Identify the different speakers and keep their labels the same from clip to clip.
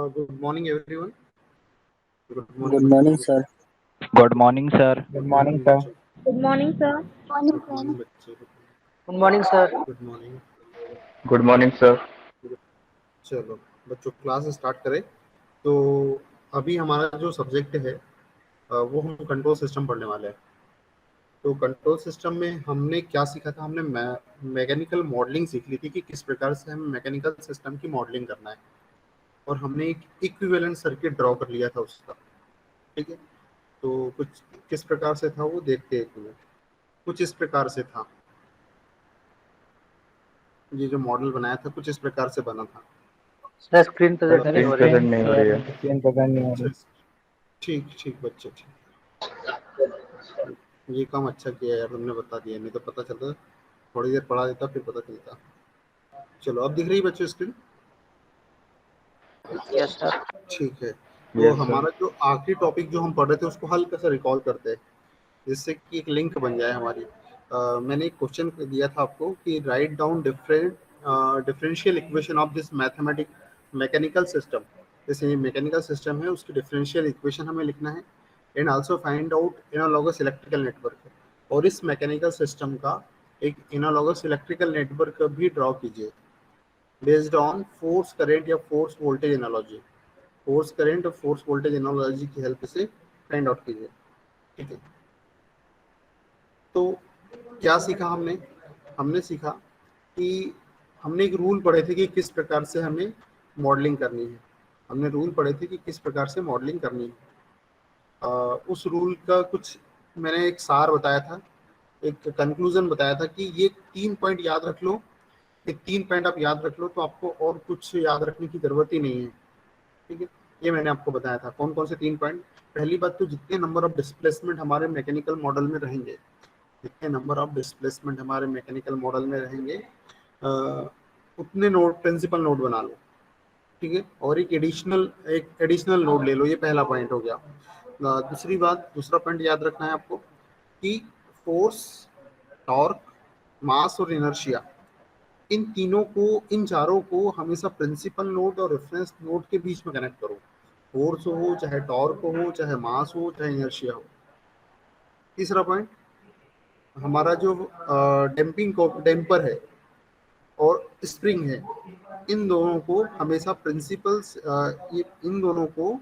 Speaker 1: Good morning, everyone. Good morning,
Speaker 2: Good morning,
Speaker 1: बच्चों.
Speaker 2: sir.
Speaker 3: Good morning, sir.
Speaker 4: Good morning, sir.
Speaker 5: Good morning, sir.
Speaker 1: Good morning, बच्चे.
Speaker 6: Good morning sir.
Speaker 1: Good morning.
Speaker 4: Good morning, sir.
Speaker 1: चलो बच्चों class start करें. तो अभी हमारा जो subject है वो हम कंट्रोल सिस्टम पढ़ने वाले हैं. तो कंट्रोल सिस्टम में हमने क्या सीखा था? हमने मैकेनिकल मॉडलिंग सीख ली थी कि किस प्रकार से हमें मैकेनिकल सिस्टम की मॉडलिंग करना है, और हमने एक इक्विवेलेंट सर्किट ड्रॉ कर लिया था उसका. ठीक है. तो कुछ किस प्रकार से था वो देखते हैं. एक मिनट. कुछ इस प्रकार से था. ये जो मॉडल बनाया था कुछ इस प्रकार से बना था.
Speaker 6: सर स्क्रीन
Speaker 4: Sir,
Speaker 6: प्रेजेंट नहीं
Speaker 4: screen
Speaker 6: हो रही है।
Speaker 4: present नहीं हो रही है.
Speaker 2: स्क्रीन पकड़ नहीं आ
Speaker 1: अच्छा,
Speaker 2: रही.
Speaker 1: ठीक ठीक बच्चे, ठीक. ये काम अच्छा किया यार, तुमने बता दिया, नहीं तो पता चलता. थोड़ी देर पढ़ा देता फिर पता चलता. चलो अब दिख रही है बच्चों स्क्रीन?
Speaker 6: Yes sir.
Speaker 1: ठीक है. तो
Speaker 4: Yes, sir.
Speaker 1: हमारा जो आखिरी टॉपिक जो हम पढ़ रहे थे उसको हल्का सा रिकॉल करते हैं, जिससे कि एक लिंक बन जाए हमारी. मैंने एक क्वेश्चन दिया था आपको कि right down differential equation of this mechanical system. जैसे ये मैकेनिकल सिस्टम है उसकी डिफरेंशियल इक्वेशन हमें लिखना है. And also find out analogous electrical network. और इस मैकेनिकल सिस्टम का एक एनालॉगस इलेक्ट्रिकल नेटवर्क भी ड्रॉ कीजिए बेस्ड ऑन फोर्स करेंट या force voltage analogy. Force current और फोर्स वोल्टेज एनालॉजी की हेल्प से फाइंड आउट कीजिए. ठीक है. तो क्या सीखा हमने? हमने सीखा कि हमने एक रूल पढ़े थे कि किस प्रकार से हमें मॉडलिंग करनी है. हमने रूल पढ़े थे कि किस प्रकार से मॉडलिंग करनी है. उस रूल का कुछ मैंने एक सार बताया था, एक कंक्लूजन बताया था कि ये 3 पॉइंट याद रख लो. ये 3 पॉइंट आप याद रख लो तो आपको और कुछ याद रखने की जरूरत ही नहीं है. ठीक है. ये मैंने आपको बताया था. कौन कौन से 3 पॉइंट? पहली बात तो जितने नंबर ऑफ डिस्प्लेसमेंट हमारे मैकेनिकल मॉडल में रहेंगे, जितने नंबर ऑफ डिस्प्लेसमेंट हमारे मैकेनिकल मॉडल में रहेंगे उतने नोड प्रिंसिपल नोड बना लो. ठीक है. और एक एडिशनल नोड ले लो. ये पहला पॉइंट हो गया. दूसरी बात, दूसरा पॉइंट याद रखना है आपको कि फोर्स, टॉर्क, मास और इनर्शिया, इन तीनों को, इन चारों को हमेशा प्रिंसिपल नोड और रेफरेंस नोड के बीच में कनेक्ट करो. फोर्स हो, चाहे टॉर्क हो, चाहे मास हो, चाहे इनर्शिया हो. तीसरा पॉइंट, हमारा जो डैम्पर है और स्प्रिंग है, इन दोनों को हमेशा इन दोनों को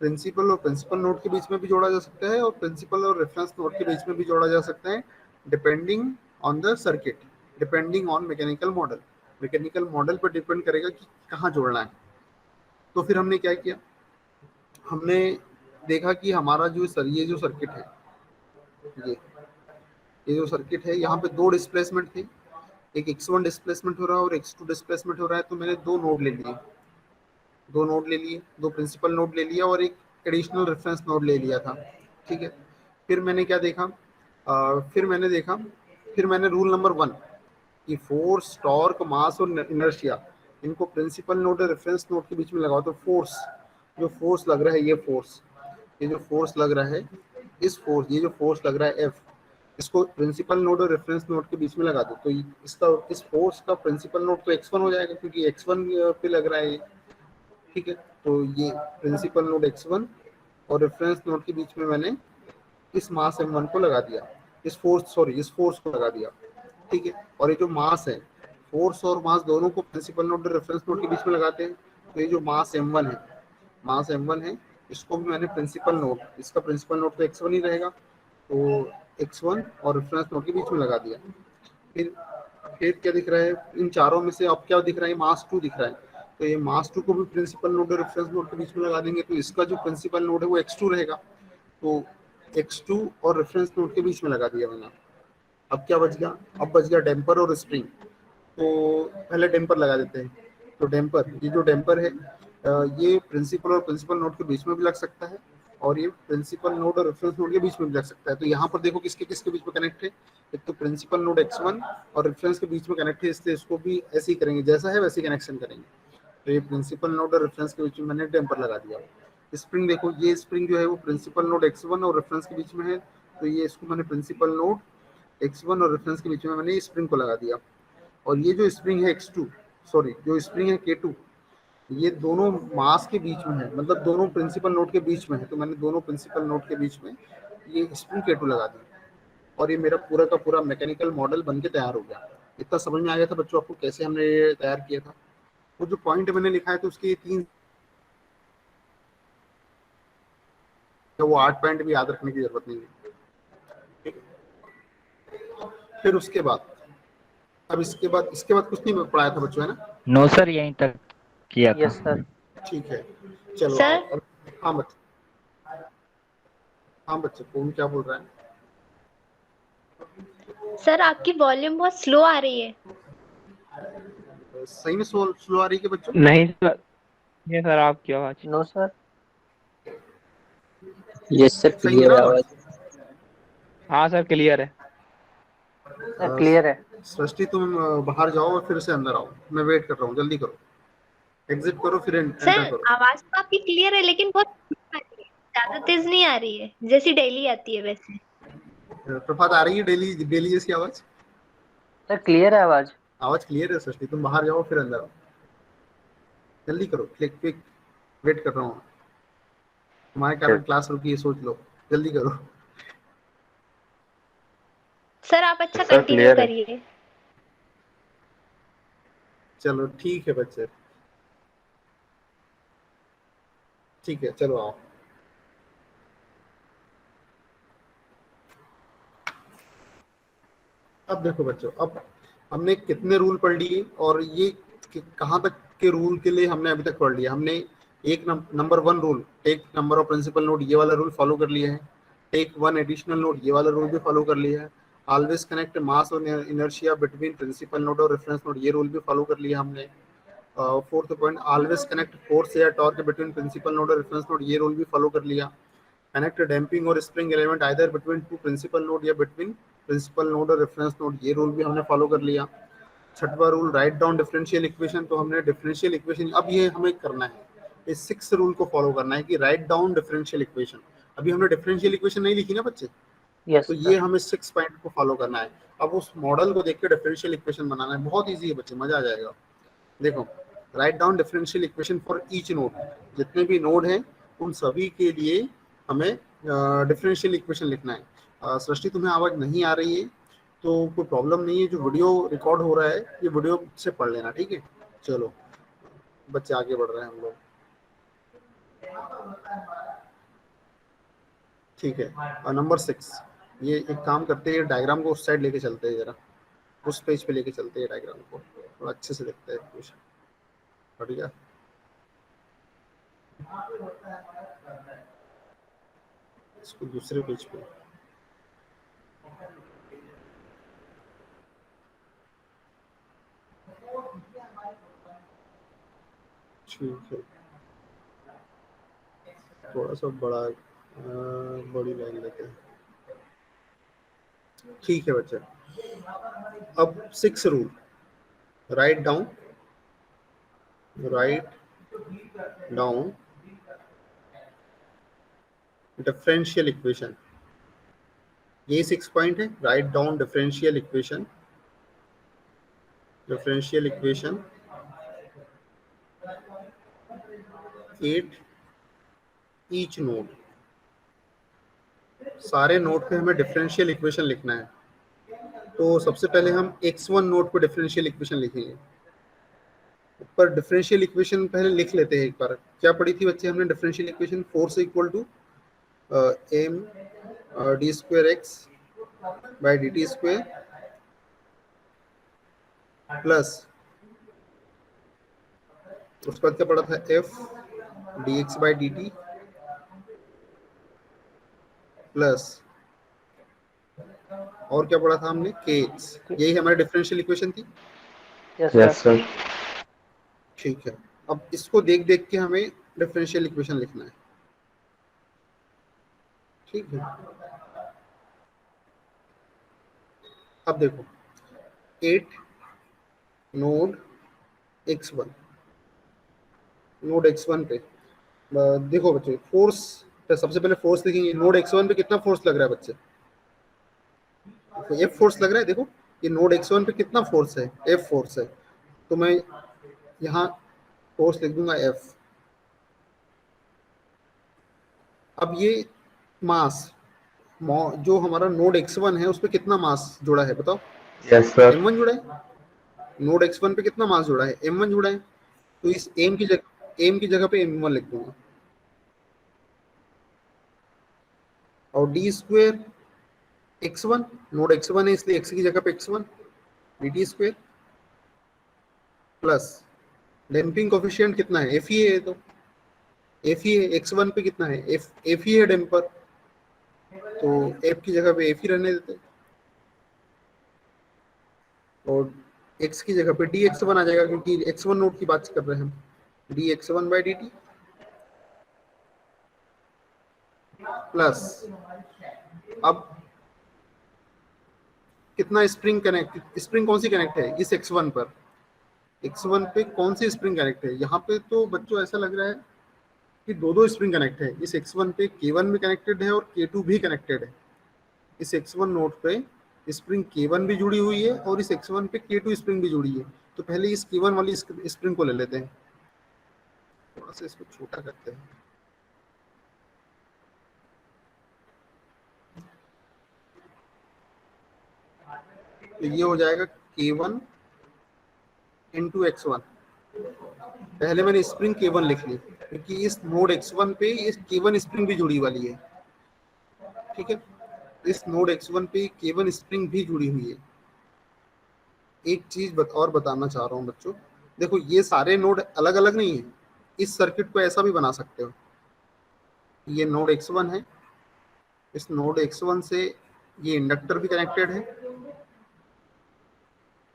Speaker 1: प्रिंसिपल और प्रिंसिपल नोड के बीच में भी जोड़ा जा सकता है और प्रिंसिपल और रेफरेंस नोड के बीच में भी जोड़ा जा सकता है, depending on the circuit, depending on mechanical model. Mechanical model पर डिपेंड करेगा कि कहाँ जोड़ना है. तो फिर हमने क्या किया? हमने देखा कि हमारा ये जो सर्किट है, ये जो सर्किट है, यहाँ पे 2 डिस्प्लेसमेंट थे. एक x1 डिस्प्लेसमेंट हो रहा है और x2 डिस्प्लेसमेंट हो रहा है. तो मैंने 2 नोड ले लिए, 2 प्रिंसिपल नोड ले लिया और एक एडिशनल रेफरेंस नोड ले लिया था. ठीक है. फिर मैंने क्या देखा? फिर मैंने रूल नंबर 1 कि फोर्स, टॉर्क, मास और इनर्शिया, इनको प्रिंसिपल नोड और रेफरेंस नोड के बीच में लगाओ. तो जो फोर्स लग रहा है, ये जो फोर्स लग रहा है, ये जो फोर्स लग रहा है F, इसको प्रिंसिपल नोड और रेफरेंस नोड के बीच में लगा दो. तो इस फोर्स का प्रिंसिपल नोड तो x1 हो जाएगा क्योंकि x1 पे लग रहा है ये. ठीक है. तो ये प्रिंसिपल नोड x1 और रेफरेंस नोड के बीच में मैंने इस मास m1 को लगा दिया, इस फोर्स को लगा दिया. ठीक है. और ये जो मास है, फोर्स और मास दोनों को प्रिंसिपल नोड और रेफरेंस नोड के बीच में लगाते हैं. तो ये जो मास m1 है, इसको भी मैंने प्रिंसिपल नोड, इसका प्रिंसिपल नोड तो x1 ही रहेगा, तो x1 और रेफरेंस नोड के बीच में लगा दिया. फिर क्या दिख रहा है? इन चारों में से अब क्या दिख रहा है? मास 2 दिख रहा है. तो ये मास 2 को भी प्रिंसिपल नोड और रेफरेंस नोड के बीच में लगा देंगे. तो इसका जो प्रिंसिपल नोड है वो x2 रहेगा. तो x2 और रेफरेंस नोड के बीच में लगा दिया मैंने. अब क्या बच गया? अब बच गया डैम्पर और स्प्रिंग. तो पहले डैम्पर लगा देते हैं. तो ये जो डैम्पर है, ये प्रिंसिपल और प्रिंसिपल नोड के बीच में भी लग सकता है और ये प्रिंसिपल नोड और रेफरेंस नोड के बीच में भी लग सकता है. तो यहाँ पर देखो किसके किसके बीच में कनेक्ट है. एक तो प्रिंसिपल नोड x1 और रेफरेंस के बीच में कनेक्ट है, इसलिए इसको भी ऐसे ही करेंगे, जैसा है वैसे कनेक्शन करेंगे. तो ये प्रिंसिपल नोड और रेफरेंस के बीच में मैंने डैम्पर लगा दिया. स्प्रिंग देखो, ये स्प्रिंग जो है वो प्रिंसिपल नोड x1 और रेफरेंस के बीच में है. तो ये इसको मैंने प्रिंसिपल नोड x1 और रेफरेंस के बीच में मैंने स्प्रिंग को लगा दिया. और ये जो स्प्रिंग है जो स्प्रिंग है K2, ये दोनों मास के बीच में है, मतलब दोनों प्रिंसिपल नोड के बीच में है, तो मैंने दोनों प्रिंसिपल नोड के बीच में ये स्प्रिंग K2 लगा दी और ये मेरा पूरा का पूरा मैकेनिकल मॉडल बन के तैयार हो गया। इतना समझ में आ गया था बच्चों आपको कैसे हमने ये तैयार किया था? वो जो पॉइंट मैंने लिखा है तो उसके 3 वो 8 पॉइंट भी याद रखने की जरूरत नहीं है, ठीक है? फिर उसके बाद अब इसके बाद कुछ नहीं पढ़ाया था बच्चों, है ना?
Speaker 3: नो सर, यहीं तक किया था।
Speaker 6: Yes sir.
Speaker 1: ठीक है, चलो
Speaker 2: सर
Speaker 1: आओ। हाँ बच्चे, हाँ बच्चे, कौन क्या बोल रहा है?
Speaker 2: सर आपकी वॉल्यूम बहुत स्लो आ रही है।
Speaker 1: सही में स्लो आ रही है बच्चों?
Speaker 5: नहीं सर, ये सर आपकी आवाज।
Speaker 6: No sir.
Speaker 7: यस सर,
Speaker 1: सही है
Speaker 7: क्लियर
Speaker 1: ना
Speaker 7: है
Speaker 1: आवाज?
Speaker 5: हाँ सर, क्लियर है।
Speaker 6: सर क्लियर है।
Speaker 1: सृष्टि तुम बाहर जाओ और फिर से अंदर आओ, मैं वेट कर रहा हूँ, जल्दी करो, एग्जिट करो फिर एंटर
Speaker 2: सर
Speaker 1: करो।
Speaker 2: आवाज तो आपकी क्लियर है लेकिन बहुत slow आ रही है, ज्यादा तेज नहीं आ रही है, जैसी डेली आती है वैसे।
Speaker 1: प्रभात आ रही है डेली डेली जैसी आवाज?
Speaker 6: सर क्लियर है आवाज।
Speaker 1: आवाज क्लियर है सृष्टि, तुम बाहर जाओ फिर अंदर आओ, जल्दी करो, क्लिक क्विक, वेट कर रहा हूँ, तुम्हारे कारण क्लास रुकी है, सोच लो, जल्दी करो।
Speaker 2: सर आप अच्छा
Speaker 4: सर,
Speaker 2: कंटिन्यू
Speaker 4: clear है।
Speaker 2: करिए।
Speaker 1: चलो ठीक है बच्चे, ठीक है, चलो आओ। अब देखो बच्चों, अब हमने कितने रूल पढ़ लिए और ये कहाँ तक के रूल के लिए हमने अभी तक पढ़ लिया? हमने एक number 1 rule, take number of principal node, ये वाला रूल फॉलो कर लिया है। टेक 1 एडिशनल नोड, ये वाला रूल भी फॉलो कर लिया है। ऑलवेज कनेक्ट मास और इनर्शिया बिटवीन प्रिंसिपल नोड और रेफरेंस नोड, ये रूल भी फॉलो कर लिया हमने। Fourth point, always connect force या टॉर्क बिटवीन प्रिंसिपल नोड और रेफरेंस नोड, ये रूल भी फॉलो कर लिया। कनेक्ट डैम्पिंग और spring element either between two principal node या बिटवीन प्रिंसिपल नोड और रेफरेंस नोड, ये रूल भी हमने फॉलो कर लिया। छठवां rule, write down differential equation, तो हमने डिफरेंशियल इक्वेशन अब ये हमें करना है, इस 6 रूल को फॉलो करना है कि राइट डाउन डिफरेंशियल इक्वेशन। अभी हमने डिफरेंशियल इक्वेशन नहीं लिखी ना बच्चे,
Speaker 6: यस
Speaker 1: तो ये
Speaker 6: सर।
Speaker 1: हमें 6 पॉइंट को फॉलो करना है। अब उस मॉडल को देख के डिफरेंशियल इक्वेशन बनाना है, बहुत ईजी है बच्चे, मजा आ जाएगा। देखो, right down differential equation for each node, जितने भी नोड हैं उन सभी के लिए हमें डिफरेंशियल इक्वेशन लिखना है। सृष्टि तुम्हें आवाज नहीं आ रही है तो कोई प्रॉब्लम नहीं है, जो वीडियो रिकॉर्ड हो रहा है ये वीडियो से पढ़ लेना, ठीक है? चलो बच्चे आगे बढ़ रहे हैं हम लोग, ठीक है। और नंबर 6, ये एक काम करते हैं, डायग्राम को उस साइड लेके चलते हैं, जरा उस पेज पे लेके चलते हैं डायग्राम को, थोड़ा अच्छे से देखते हैं कुछ, बढ़िया। इसको दूसरे पेज पे, ठीक है, थोड़ा सा बड़ा बड़ी लाइन लेते हैं, ठीक है बच्चे। अब 6 rule, write down differential equation, ये 6 पॉइंट है। Right down differential equation at each node, सारे नोड पे हमें डिफरेंशियल इक्वेशन लिखना है। तो सबसे पहले हम x1 नोड पे डिफरेंशियल इक्वेशन लिखेंगे। पर डिफरेंशियल इक्वेशन पहले लिख लेते हैं एक बार, क्या पढ़ी थी बच्चे हमने differential equation? Force equal to M D square X by D T square plus, उसके बाद क्या पढ़ा था? F D X by D T plus, और क्या पढ़ा था हमने? K X. यही हमारी डिफरेंशियल इक्वेशन थी।
Speaker 6: Yes
Speaker 4: yes
Speaker 6: sir.
Speaker 4: सर।
Speaker 1: ठीक है, अब इसको देख देख के हमें डिफरेंशियल इक्वेशन लिखना है, ठीक है? अब देखो, 8 नोड x1, नोड x1 पे देखो बच्चे, फोर्स पे सबसे पहले फोर्स लिखेंगे। नोड x1 पे कितना फोर्स लग रहा है बच्चे? तो F फोर्स लग रहा है, देखो ये नोड x1 पे कितना फोर्स है? F फोर्स है। तो मैं यहाँ फोर्स लिख दूंगा F। अब ये मास जो हमारा नोड x1 है उस पे कितना मास जुड़ा है बताओ?
Speaker 4: Yes, sir.
Speaker 1: M1 जुड़ा है। नोड x1 पे कितना मास जुड़ा है? M1 जुड़ा है। तो इस m की जगह पे M1 लिख दूंगा। और d square x1, node x1 है इसलिए x की जगह पे x1 dt square plus damping coefficient कितना है? F ही है। तो F ही है, x1 पे कितना है? F ही है डैम्पर, तो F की जगह पे F ही रहने देते हैं। और x की जगह पे dx1 आ जाएगा क्योंकि x1 नोड की बात कर रहे हैं हम। dx1 बाई dt प्लस अब कितना स्प्रिंग कौन सी कनेक्ट है इस x1 पर? x1 पे कौन सी स्प्रिंग कनेक्ट है? यहाँ पे तो बच्चों ऐसा लग रहा है कि दो स्प्रिंग कनेक्ट है। इस x1 पे K1 भी कनेक्टेड है और K2 भी कनेक्टेड है। इस x1 नोड पे स्प्रिंग K1 भी जुड़ी हुई है और इस x1 पे K2 स्प्रिंग भी जुड़ी है। तो पहले इस K1 वाली स्प्रिंग को ले लेते हैं, थोड़ा सा इसको छोटा करते हैं। तो ये हो जाएगा K1 इंटू x1। पहले मैंने स्प्रिंग K1 लिख ली क्योंकि इस नोड x1 पे इस K1 स्प्रिंग भी जुड़ी वाली है। ठीक है, इस नोड x1 पे K1 स्प्रिंग भी जुड़ी हुई है। एक चीज और बताना चाह रहा हूँ बच्चों, देखो ये सारे नोड अलग अलग नहीं है। इस सर्किट को ऐसा भी बना सकते हो, ये नोड x1 है, इस नोड x1 से ये इंडक्टर भी कनेक्टेड है,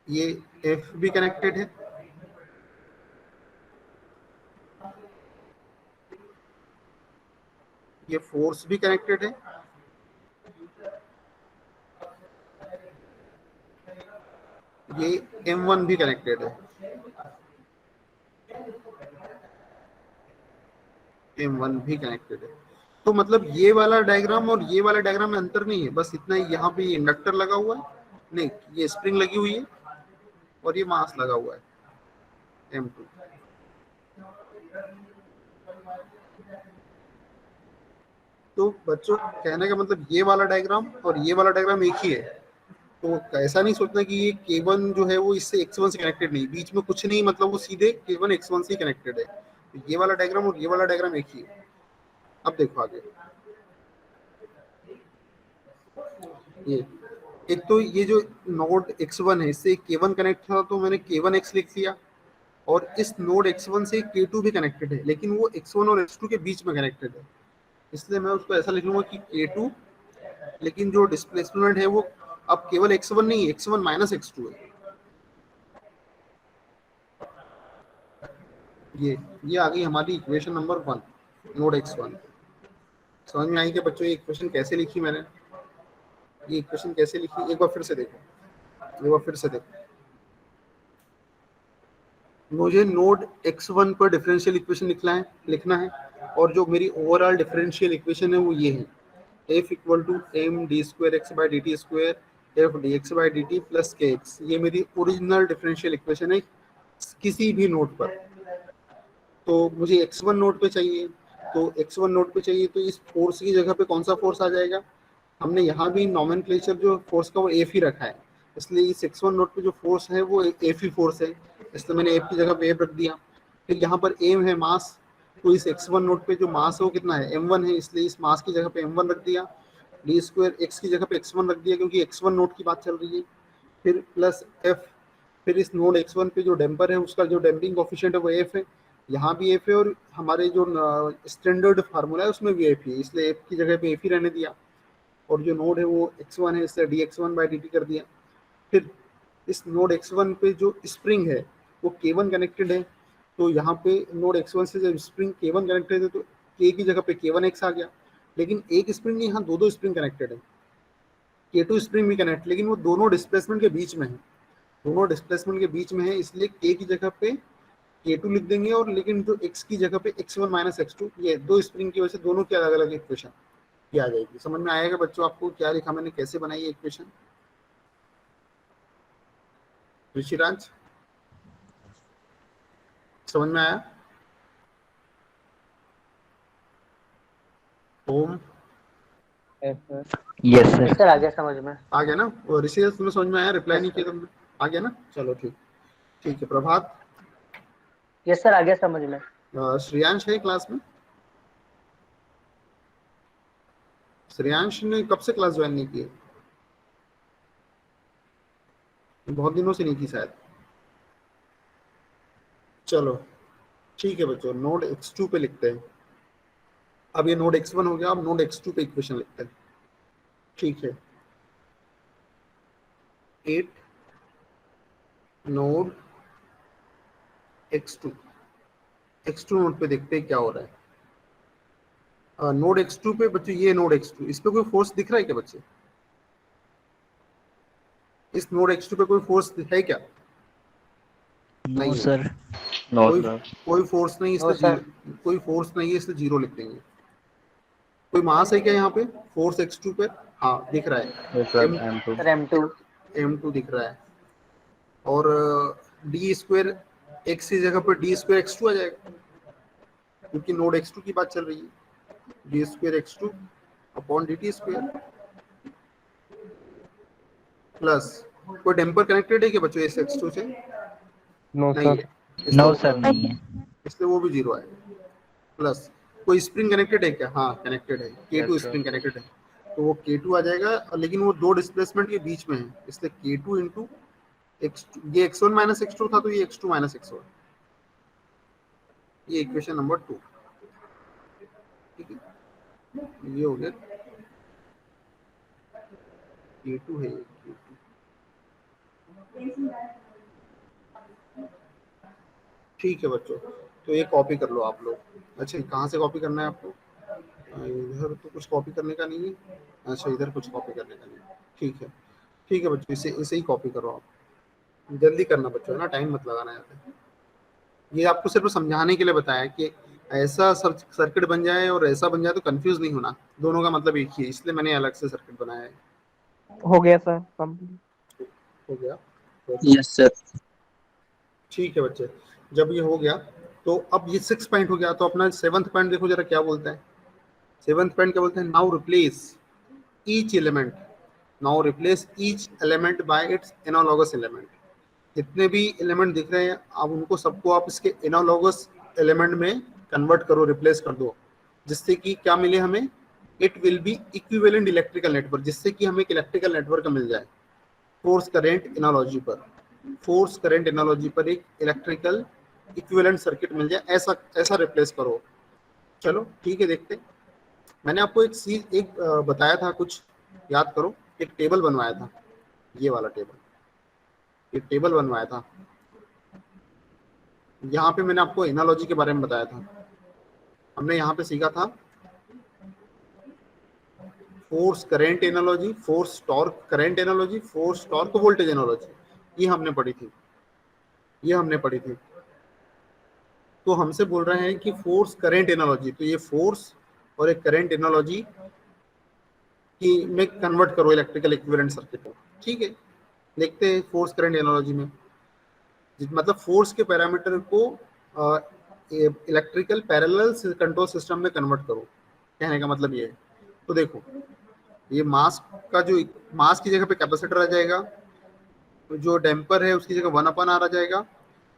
Speaker 1: ये F भी कनेक्टेड है, ये फोर्स भी कनेक्टेड है, ये M1 भी कनेक्टेड है, M1 भी कनेक्टेड है। तो मतलब ये वाला डायग्राम और ये वाला डायग्राम में अंतर नहीं है, बस इतना ही, यहाँ पे ये इंडक्टर लगा हुआ है, नहीं ये स्प्रिंग लगी हुई है और ये मास लगा हुआ है M2। तो बच्चों कहने का मतलब ये वाला डायग्राम और ये वाला डायग्राम एक ही है। तो ऐसा नहीं सोचना कि ये K1 जो है वो इससे x1 से कनेक्टेड नहीं, बीच में कुछ नहीं, मतलब वो सीधे K1 x1 से कनेक्टेड है। तो ये वाला डायग्राम और ये वाला डायग्राम एक ही है। अब देखो आगे, ये एक तो ये जो नोड x1 है इससे K1 कनेक्ट था तो मैंने K1x लिख दिया, और इस नोड x1 से K2 भी कनेक्टेड है लेकिन वो x1 और x2 के बीच में कनेक्टेड है, इसलिए मैं उसको ऐसा लिख लूंगा कि K2, लेकिन जो डिस्प्लेसमेंट है वो अब केवल x1 नहीं, x1 माइनस x2 है। ये आ गई हमारी इक्वेशन नंबर 1, नोड x1। समझ में आई कि बच्चों ये इक्वेशन कैसे लिखी मैंने? ये इक्वेशन कैसे लिखी एक बार फिर से देखो, एक बार फिर से देखो। मुझे नोड x1 पर डिफरेंशियल इक्वेशन लिखना है और जो मेरी ओवरऑल डिफरेंशियल इक्वेशन है वो ये है, f equal to M D square X by D T square F D X by D T plus K X. ये मेरी ओरिजिनल डिफरेंशियल इक्वेशन है किसी भी नोड पर। तो मुझे x1 नोड पे चाहिए, तो x1 नोड पे चाहिए तो इस फोर्स की जगह पे कौन सा फोर्स आ जाएगा? हमने यहाँ भी नॉमेनक्लेचर जो फोर्स का वो एफ ही रखा है, इसलिए इस x1 नोड पे जो फोर्स है वो एफ ही फोर्स है, इसलिए मैंने एफ की जगह पे एफ रख दिया। फिर यहाँ पर एम है मास, तो इस x1 नोड पे जो मास है वो कितना है? m1 है, इसलिए इस मास की जगह पे m1 रख दिया। डी स्क्वायर एक्स की जगह पे x1 रख दिया क्योंकि x1 नोड की बात चल रही है। फिर प्लस एफ, फिर इस नोड x1 पे जो डैम्पर है उसका जो डैम्पिंग कोफिशिएंट है वो एफ है, यहाँ भी एफ है, और हमारे जो स्टैंडर्ड फार्मूला है उसमें भी एफ है, इसलिए एफ की जगह पे एफ ही रहने दिया। और जो नोड है वो x1 है, इसलिए dx1 बाई dt कर दिया। फिर इस नोड x1 पे जो स्प्रिंग है वो K1 कनेक्टेड है, तो यहाँ पे नोड x1 से जब स्प्रिंग K1 कनेक्टेड है तो K की जगह पे K1x आ गया। लेकिन एक स्प्रिंग नहीं, यहाँ दो स्प्रिंग कनेक्टेड है, K2 स्प्रिंग भी कनेक्ट, लेकिन वो दोनों डिस्प्लेसमेंट के बीच में है, दोनों डिस्प्लेसमेंट के बीच में है, इसलिए K की जगह पे K2 लिख देंगे, और लेकिन जो x की जगह पे x1 माइनस x2, ये दो स्प्रिंग की वजह से दोनों की अलग अलग इक्वेशन ये आ जाएगी। समझ में आएगा बच्चों आपको क्या लिखा मैंने, कैसे बनाई है इक्वेशन? ऋषिराज समझ में आया? Om
Speaker 5: yes sir.
Speaker 3: Yes sir.
Speaker 6: Sir आ गया समझ में।
Speaker 1: आ गया ना? और ऋषि तुम्हें समझ में आया? रिप्लाई नहीं किया तुमने? आ गया ना? चलो ठीक। ठीक है प्रभात।
Speaker 6: यस सर आ गया समझ में।
Speaker 1: श्रेयांश है क्लास में? श्रेयांश ने कब से क्लास ज्वाइन नहीं की है? बहुत दिनों से नहीं की शायद। चलो ठीक है बच्चों, नोड x2 पे लिखते हैं। अब ये नोड x1 हो गया, अब नोड x2 पे इक्वेशन लिखते हैं। ठीक है, 8 नोड x2 नोड पे देखते हैं क्या हो रहा है। नोड x2 पे बच्चों, ये नोड x2, इस पे कोई फोर्स दिख रहा है क्या बच्चे? इस नोड x2 पे कोई फोर्स है क्या?
Speaker 3: नो
Speaker 1: नहीं है।
Speaker 3: सर।
Speaker 4: नो
Speaker 1: कोई
Speaker 4: सर।
Speaker 1: कोई फोर्स नहीं,
Speaker 6: नो
Speaker 1: इसलिए
Speaker 6: सर।
Speaker 1: जीरो। कोई फोर्स नहीं है इसलिए जीरो लिख देंगे। कोई मास है क्या यहाँ पे फोर्स x2 पे? हाँ दिख रहा है,
Speaker 4: yes sir,
Speaker 1: m
Speaker 4: M2।
Speaker 6: Sir M2।
Speaker 1: m2 दिख रहा है। और डी स्क्वायर एक्स की जगह पर डी स्क्वायर x2 आ जाएगा, क्योंकि नोड x2 की बात चल रही है। D square x2 upon D T square plus, कोई टेम्पर कनेक्टेड है क्या बच्चों इस x2 से?
Speaker 5: नो
Speaker 1: नहीं
Speaker 5: सर।
Speaker 1: है, इसलिए
Speaker 3: नो
Speaker 1: वो
Speaker 3: सर नहीं है।
Speaker 1: इसलिए वो भी जीरो है। प्लस, कोई स्प्रिंग कनेक्टेड है क्या? हाँ कनेक्टेड है,
Speaker 4: yes
Speaker 1: K2
Speaker 4: sir.
Speaker 1: Spring connected है, तो वो K2 आ जाएगा। लेकिन वो दो डिस्प्लेसमेंट के बीच में है, इसलिए K2 इंटू x2, ये x1 माइनस x2 था तो ये x2 माइनस x1। ये इक्वेशन नंबर 2। ठीक है, ये हो गया K2 है ये K2। ठीक है बच्चों, तो ये कॉपी कर लो आप लोग। अच्छा कहाँ से कॉपी करना है आपको? इधर तो कुछ कॉपी करने का नहीं है। अच्छा इधर कुछ कॉपी करने का नहीं है। ठीक है, ठीक है बच्चों, इसे इसे ही कॉपी करो आप। जल्दी करना बच्चों, है ना, टाइम मत लगाना यहाँ पे। ये आपको सिर्फ समझाने के लिए बताया कि ऐसा सर्किट बन जाए और ऐसा बन जाए तो कंफ्यूज नहीं होना, दोनों का मतलब एक ही है, इसलिए मैंने अलग से सर्किट बनाया है।
Speaker 5: हो गया सर कंप्लीट।
Speaker 1: हो गया?
Speaker 3: Yes sir.
Speaker 1: ठीक है बच्चे, जब ये हो गया तो अब ये 6 पॉइंट हो गया, तो अपना 7th पॉइंट देखो जरा क्या बोलता है। 7th पॉइंट क्या बोलते हैं? Now replace each element, now replace each element by it's analogous element. जितने भी एलिमेंट दिख रहे हैं अब उनको सबको आप इसके एनालॉगस एलिमेंट में कन्वर्ट करो, रिप्लेस कर दो, जिससे कि क्या मिले हमें? It will be equivalent electrical network, जिससे कि हमें एक इलेक्ट्रिकल नेटवर्क मिल जाए। फोर्स करंट एनालॉजी पर, फोर्स करंट एनालॉजी पर एक इलेक्ट्रिकल इक्विवेलेंट सर्किट मिल जाए, ऐसा ऐसा रिप्लेस करो। चलो ठीक है, देखते हैं। मैंने आपको एक चीज बताया था, कुछ याद करो। एक टेबल बनवाया था, ये वाला टेबल, एक टेबल बनवाया था। यहाँ पे मैंने आपको एनालॉजी के बारे में बताया था। हमने यहाँ पे सीखा था force current analogy, force torque current analogy, force torque voltage analogy, ये हमने पढ़ी थी, ये हमने पढ़ी थी। तो हमसे बोल रहे हैं कि फोर्स करंट एनालॉजी, तो ये फोर्स और एक करंट एनालॉजी की में कन्वर्ट करो इलेक्ट्रिकल इक्विवेलेंट सर्किट को। ठीक है, देखते हैं फोर्स करंट एनालॉजी में, मतलब फोर्स के पैरामीटर को इलेक्ट्रिकल पैरेलल कंट्रोल सिस्टम में कन्वर्ट करो, कहने का मतलब ये है। तो देखो, ये मास का जो मास की जगह पे कैपेसिटर आ जाएगा, जो डैम्पर है उसकी जगह 1/r आ जाएगा,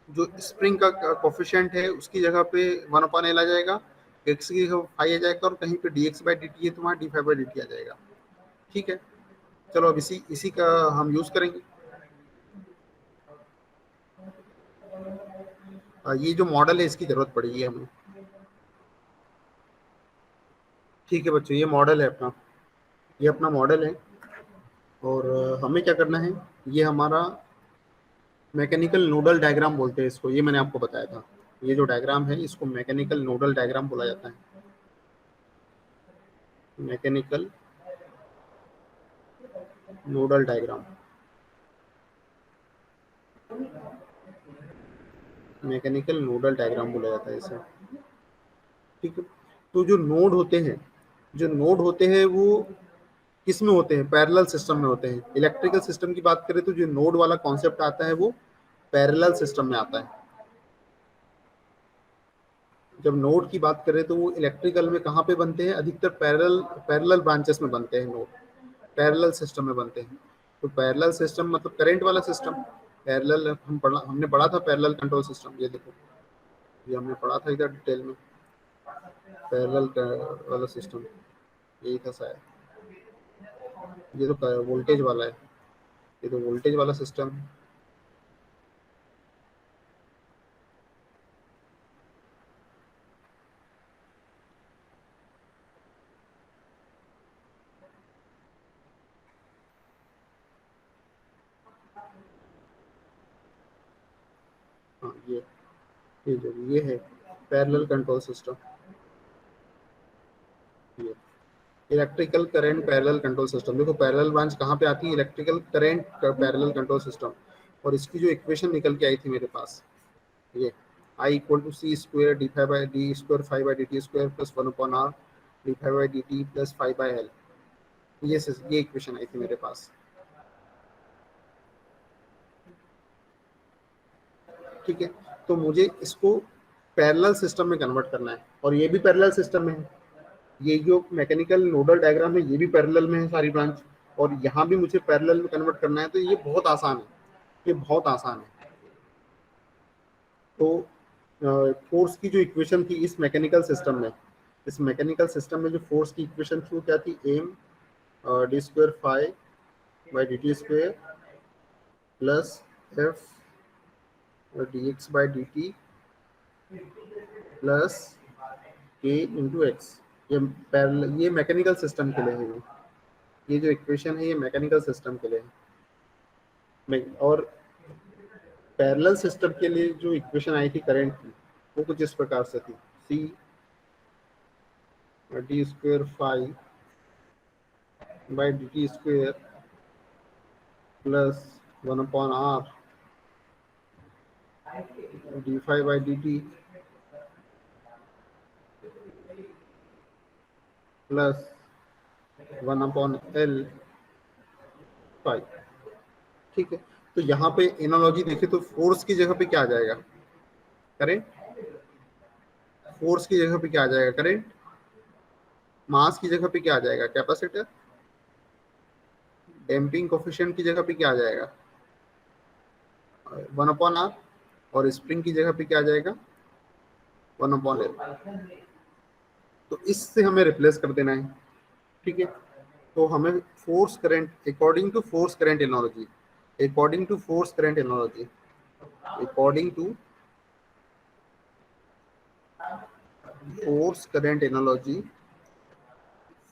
Speaker 1: जो स्प्रिंग का कोफिशिएंट है उसकी जगह पे 1/L आ जाएगा, एक्स की जगह फाई आ जाएगा, और कहीं पे dx/dt है तो वहाँ d5/dt आ जाएगा। ठीक है, चलो अब इसी का हम यूज करेंगे। ये जो मॉडल है इसकी जरूरत पड़ेगी हमें। ठीक है बच्चों, ये मॉडल है अपना, ये अपना मॉडल है। और हमें क्या करना है, ये हमारा मैकेनिकल नोडल डायग्राम बोलते हैं इसको, ये मैंने आपको बताया था। ये जो डायग्राम है इसको मैकेनिकल नोडल डायग्राम बोला जाता है। Mechanical nodal diagram, mechanical nodal diagram बोला जाता है इसे। ठीक है, तो जो नोड होते हैं, जो नोड होते हैं वो किस में होते हैं? पैरेलल सिस्टम में होते हैं। इलेक्ट्रिकल सिस्टम की बात करें तो जो नोड वाला कॉन्सेप्ट आता है वो पैरेलल सिस्टम में आता है। जब नोड की बात करें तो वो इलेक्ट्रिकल में कहाँ पे बनते हैं, अधिकतर पैरेलल ब्रांचेस में बनते हैं नोड, पैरेलल सिस्टम में बनते हैं। तो पैरेलल सिस्टम मतलब करंट वाला सिस्टम। पैरेलल हमने पढ़ा था पैरेलल कंट्रोल सिस्टम, ये देखो ये हमने पढ़ा था इधर डिटेल में, पैरेलल वाला सिस्टम यही था शायद। ये तो वोल्टेज वाला है, ये तो वोल्टेज वाला सिस्टम है। हाँ ये जो ये है पैरेलल कंट्रोल सिस्टम, ये electrical current parallel control system. देखो पैरेलल ब्रांच कहाँ पे आती है, electrical current parallel control system. और इसकी जो इक्वेशन निकल के आई थी मेरे पास, ये I equal to C square D five by D square five by D T square plus one upon R D five by D T plus five by L, ये इक्वेशन आई थी मेरे पास। ठीक है, तो मुझे इसको पैरेलल सिस्टम में कन्वर्ट करना है, और ये भी पैरेलल सिस्टम में है। ये जो मैकेनिकल नोडल डायग्राम है ये भी पैरेलल में है सारी ब्रांच, और यहाँ भी मुझे पैरेलल में कन्वर्ट करना है। तो ये बहुत आसान है, ये बहुत आसान है। तो फोर्स की जो इक्वेशन थी इस मैकेनिकल सिस्टम में, इस मैकेनिकल सिस्टम में जो फोर्स की इक्वेशन थी वो क्या थी, M D square five by D T square plus F D X by D T plus K into X. ये मैकेनिकल सिस्टम के लिए है, ये जो इक्वेशन है ये मैकेनिकल सिस्टम के लिए है। और पैरेलल सिस्टम के लिए जो इक्वेशन आई थी करंट की वो कुछ इस प्रकार से थी, C D square five by D T square plus one upon R D five by D T plus one upon L five. ठीक है, तो यहाँ पे एनालॉजी देखें तो फोर्स की जगह पे क्या आ जाएगा, करेंट। फोर्स की जगह पे क्या आ जाएगा, करंट। मास की जगह पे क्या आ जाएगा, कैपेसिटर। डैम्पिंग कोफिशिएंट की जगह पे क्या आ जाएगा, वन अपॉन आर। और स्प्रिंग की जगह पे क्या आ जाएगा, वन अपॉन एल। तो इससे हमें रिप्लेस कर देना है। ठीक है, तो हमें force current according to force current analogy, according to force current analogy, according to force current analogy,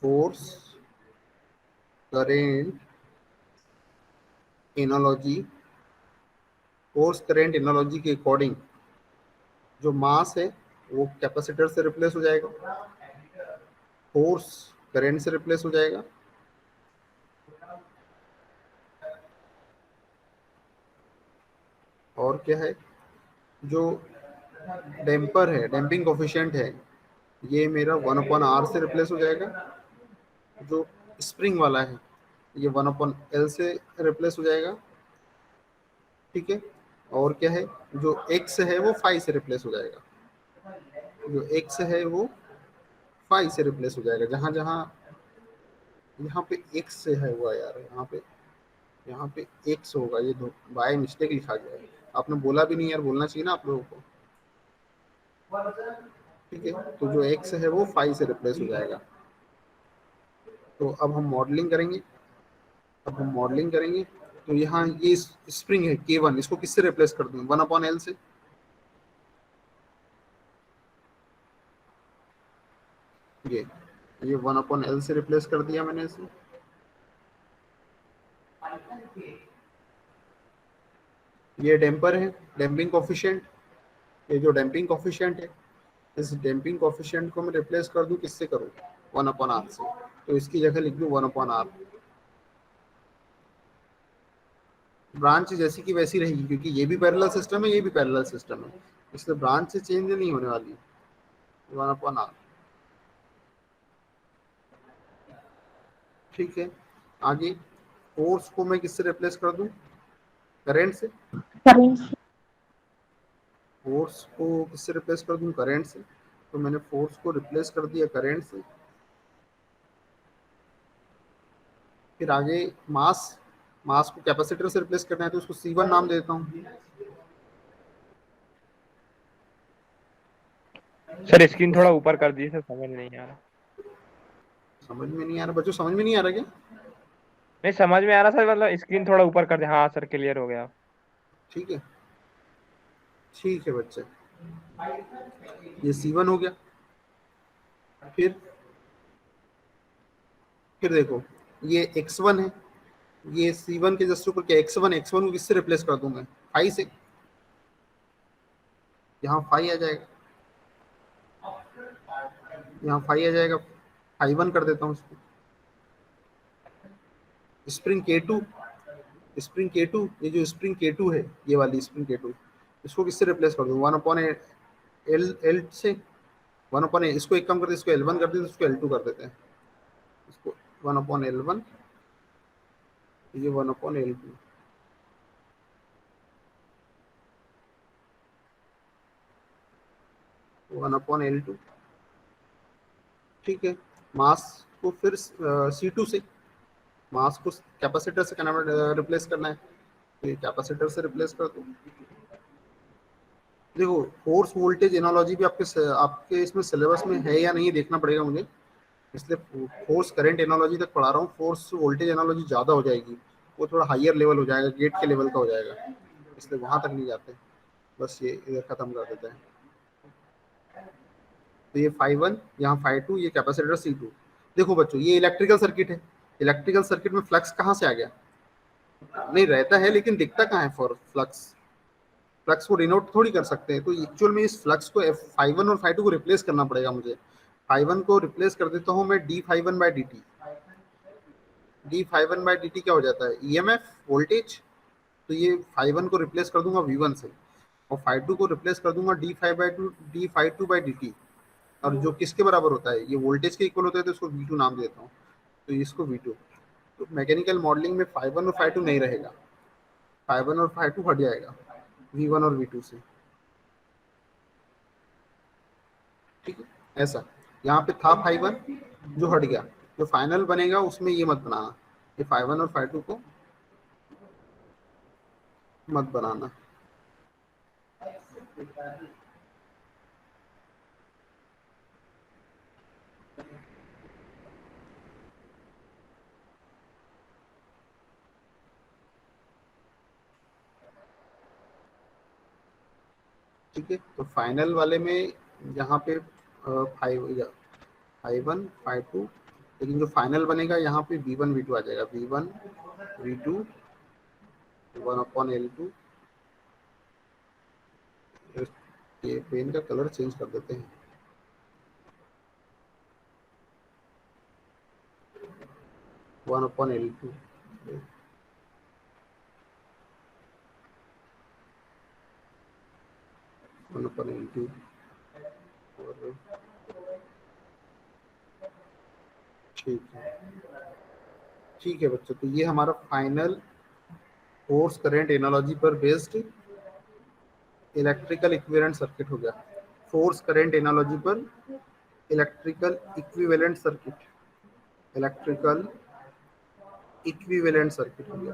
Speaker 1: force current analogy, force current analogy के अकॉर्डिंग जो मास है वो कैपेसिटर से रिप्लेस हो जाएगा, फोर्स करंट से रिप्लेस हो जाएगा, और क्या है, जो डैम्पर है, डैम्पिंग कोफिशिएंट है, ये मेरा वन अपॉन आर से रिप्लेस हो जाएगा। जो स्प्रिंग वाला है ये वन अपॉन एल से रिप्लेस हो जाएगा। ठीक है, और क्या है, जो एक्स है वो फाइव से रिप्लेस हो जाएगा, जो एक्स है वो फाइव से रिप्लेस हो जाएगा। जहाँ जहाँ यहाँ पे एक्स से है हुआ यार, यहाँ पे एक्स होगा, ये बाय मिस्टेक लिखा गया है, आपने बोला भी नहीं यार, बोलना चाहिए ना आप लोगों को। ठीक है, तो जो एक्स है वो फाइव से रिप्लेस हो जाएगा। तो अब हम मॉडलिंग करेंगे, तो यहाँ ये स्प्रिंग है K1, इसको किससे रिप्लेस कर दूं, वन अपॉन एल से। ये वन अपॉन एल से रिप्लेस कर दिया मैंने इसे। ये डैम्पर है, डैम्पिंग कोफिशिएंट, ये जो डैम्पिंग कोफिशिएंट है, इस डैम्पिंग कोफिशिएंट को मैं रिप्लेस कर दूं किससे करूं, वन अपॉन आर से। तो इसकी जगह लिख दूं वन अपॉन आर। ब्रांच जैसी की वैसी रहेगी क्योंकि ये भी पैरेलल सिस्टम है, ये भी पैरेलल सिस्टम है, इसलिए ब्रांच से चेंज नहीं होने वाली, वन अपॉन आर। ठीक है, आगे फोर्स को मैं किससे रिप्लेस कर दूं, करंट से। फोर्स को किससे रिप्लेस कर दूं, करंट से। तो मैंने फोर्स को रिप्लेस कर दिया करंट से। फिर आगे मास को कैपेसिटर से रिप्लेस करना है तो उसको C1 नाम देता हूँ।
Speaker 5: सर स्क्रीन थोड़ा ऊपर कर दीजिए सर, समझ नहीं आ रहा।
Speaker 1: समझ में नहीं आ रहा बच्चों, समझ में नहीं आ रहा क्या?
Speaker 5: नहीं समझ में आ रहा सर, मतलब स्क्रीन थोड़ा ऊपर कर दे। हाँ सर क्लियर हो गया।
Speaker 1: ठीक है, ठीक है बच्चे, ये C1 हो गया। फिर देखो ये x1 है, ये C1 के जस्ट ऊपर क्या x1 को किससे रिप्लेस कर दूं मैं? फाई से। यहाँ फाई आ जाएगा, यहाँ फाई आ जाएगा, फाई 1 कर देता हूँ इसको। स्प्रिंग K2, ये जो स्प्रिंग K2 है, ये वाली स्प्रिंग K2, इसको किससे रिप्लेस कर दूं? 1/L से। 1/L, इसको एक काम करते हैं, इसको L1 कर देते हैं, इसको L2 कर देते हैं। इसको 1/L1, ये 1/L2। L2, ठीक है। मास को फिर C2 से, मास को कैपेसिटर से रिप्लेस करना है, तो ये कैपेसिटर से रिप्लेस कर दो। देखो फोर्स वोल्टेज एनालॉजी भी आपके इसमें सिलेबस में है या नहीं देखना पड़ेगा मुझे, इसलिए फोर्स करंट एनालॉजी तक पढ़ा रहा हूँ। फोर्स वोल्टेज एनालॉजी ज़्यादा हो जाएगी, वो थोड़ा हाईयर लेवल हो जाएगा, गेट के लेवल का हो जाएगा, इसलिए वहाँ तक नहीं जाते। बस ये इधर ख़त्म कर देते हैं। तो ये φ1, यहाँ φ2, ये कैपेसिटर C2। देखो बच्चों ये इलेक्ट्रिकल सर्किट है, इलेक्ट्रिकल सर्किट में फ्लक्स कहाँ से आ गया? नहीं रहता है, लेकिन दिखता कहाँ है फॉर फ्लक्स को डिनोट थोड़ी कर सकते हैं। तो एक्चुअल में इस फ्लक्स को φ1 और φ2 को रिप्लेस करना पड़ेगा मुझे। φ1 को रिप्लेस कर देता हूँ मैं dφ1/dt। dφ1/dt क्या हो जाता है? EMF, voltage. तो ये φ1 को रिप्लेस कर दूंगा V1 से, और φ2 को रिप्लेस कर दूंगा dφ2/dt। और जो किसके बराबर होता है? ये वोल्टेज के इक्वल होता है, तो इसको V2 नाम देता हूँ, तो इसको V2। तो मैकेनिकल मॉडलिंग में φ1 और φ2 नहीं रहेगा, φ1 और φ2 हट जाएगा V1 और V2 से। ठीक है, ऐसा यहाँ पे था φ1 जो हट गया, जो फाइनल बनेगा उसमें ये मत बनाना, ये φ1 और φ2 को मत बनाना। ठीक है, तो फाइनल वाले में यहाँ पे φ1 φ2, लेकिन जो फाइनल बनेगा यहाँ पे V1 V2 आ जाएगा, V1 V2 1/L2। ये पेन का कलर चेंज कर देते हैं, वन अपॉन L2। और ठीक है बच्चों, तो ये हमारा फाइनल फोर्स करंट एनालॉजी पर बेस्ड इलेक्ट्रिकल इक्विवेलेंट सर्किट हो गया। फोर्स करंट एनालॉजी पर electrical equivalent circuit, electrical equivalent circuit हो गया।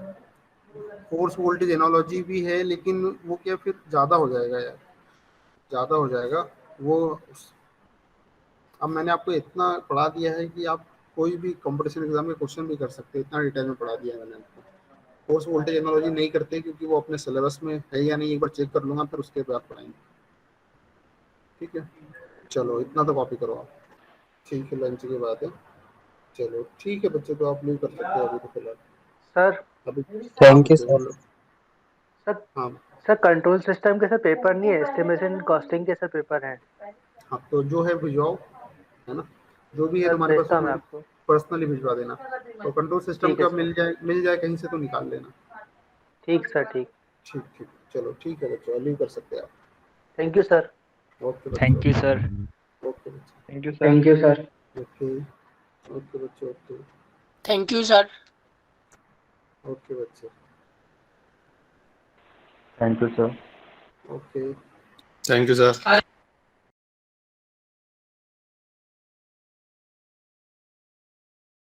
Speaker 1: फोर्स वोल्टेज एनालॉजी भी है, लेकिन वो क्या फिर ज़्यादा हो जाएगा यार, ज़्यादा हो जाएगा वो। अब मैंने आपको इतना पढ़ा दिया है कि आप कोई भी कंपटीशन एग्जाम में क्वेश्चन भी कर सकते हैं, इतना डिटेल में पढ़ा दिया है मैंने आपको। फोर्स वोल्टेज एनालॉजी नहीं करते क्योंकि वो अपने सिलेबस में है या नहीं, एक बार चेक कर लूँगा, फिर उसके बाद पढ़ाएंगे। ठीक है, चलो इतना तो कॉपी करो आप। ठीक है, लंच के बाद है। चलो ठीक है बच्चे, तो आप लीव कर सकते हो अभी तो फिलहाल।
Speaker 6: सर
Speaker 1: अभी
Speaker 3: थैंक यू सर।
Speaker 6: सर
Speaker 1: हाँ
Speaker 6: सर कंट्रोल सिस्टम के सर पेपर नहीं है, एस्टिमेशन कॉस्टिंग के सर पेपर है।
Speaker 1: हाँ, तो जो है भिजवाओ, है ना, जो भी है
Speaker 6: सर
Speaker 1: तुम्हारे पास
Speaker 6: भेजता हूँ मैं
Speaker 1: उसमें
Speaker 6: आपको।
Speaker 1: पर्सनली भिजवा देना। तो कंट्रोल सिस्टम
Speaker 6: ठीक है
Speaker 1: का
Speaker 6: सर।
Speaker 1: मिल जाए कहीं से तो निकाल लेना।
Speaker 6: ठीक सर, ठीक।
Speaker 1: ठीक ठीक, चलो ठीक है बच्चों, लीव कर सकते हैं आप।
Speaker 6: Thank you sir.
Speaker 1: ओके बच्चों,
Speaker 3: थैंक यू सर।
Speaker 1: ओके बच्चों,
Speaker 5: thank you sir. Thank you sir.
Speaker 1: Okay okay बच्चों, okay
Speaker 7: thank you sir.
Speaker 1: Okay बच्चे,
Speaker 4: Thank you, sir.
Speaker 1: Okay.
Speaker 8: Thank you sir.